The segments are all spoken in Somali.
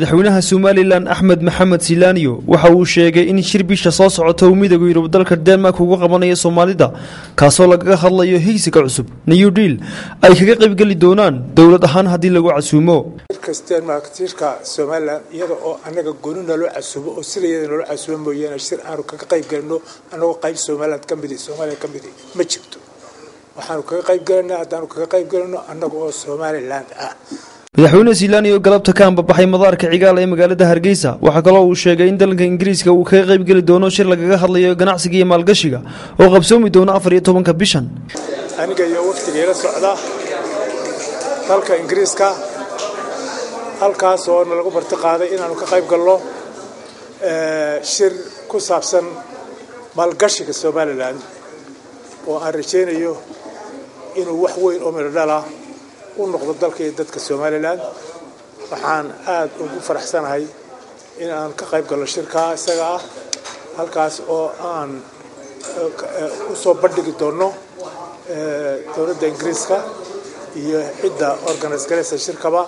madaxweynaha Somaliland Axmed Maxamed Silaaniyo waxa uu sheegay in shir bisha soo socota uu midowga Yurub dalka Denmark uga qabanayo Soomaalida kaasoo laga hadlayo heysiga cusub New Deal ay kaga qayb gali doonaan dawlad ahaan hadii lagu casuumo Denmark tirka Somaliland iyada oo anaga goonina loo casuumo oo sideeda loo casuumo mooyaan shir aanu kaga qayb galno anaga qayb Somaliland kamid Soomaaliya kamid ma jirto waxaanu kaga qayb galnaa hadaan kaga qayb galno anaga oo Somaliland ah madaxweyne Silaaniyo galabta ka baxay madaarka cigaal ee magaalada Hargeysa waxa kale oo uu sheegay in dalka Ingiriiska uu kaga qayb gali doono shir lagaga hadlayo ganacsiga iyo maalgashiga oo qabsoomi doona 14 bishan aniga iyo waqtigeeda socda dalka Ingiriiska halkaas oo lagu bartaqaaday inaanu ka qayb galno shir ku saabsan maalgashiga Somaliland oo aan rajaynayo inuu wax weyn oo meerdhala ونقطة ذلك يدك Somaliland waxaan aad ugu faraxsanahay in aan ka qayb galo shirka isaga halkaas oo aan u soo bandhigi doono dawladda Ingiriiska iyo cidda organize gareysa shirkaba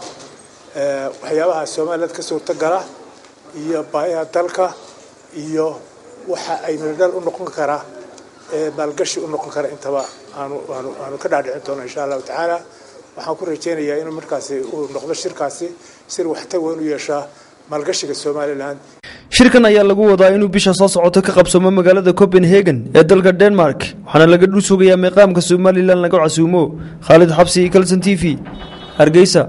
waxyaabaha Somaliland ka soo tagala iyo baahiyaha dalka iyo waxa ay meerdhal u noqon kara maalgashi u noqon kara intaba aanu ka dhaadhicin doono insha Allah ta'ala waxaan ku rajaynayaa inuu markaasi uu noqdo shirkaasi sir waxtar weyn u yeesha maalgashiga Somaliland shirkan ayaa lagu wadaa inuu bisha soo socoto ka qabsamo magaalada Copenhagen ee dalka Denmark waxaana laga dhusugayaa meeqaamka Somaliland laga casuumo Khalid Xabsi Kalsan TV Hargeysa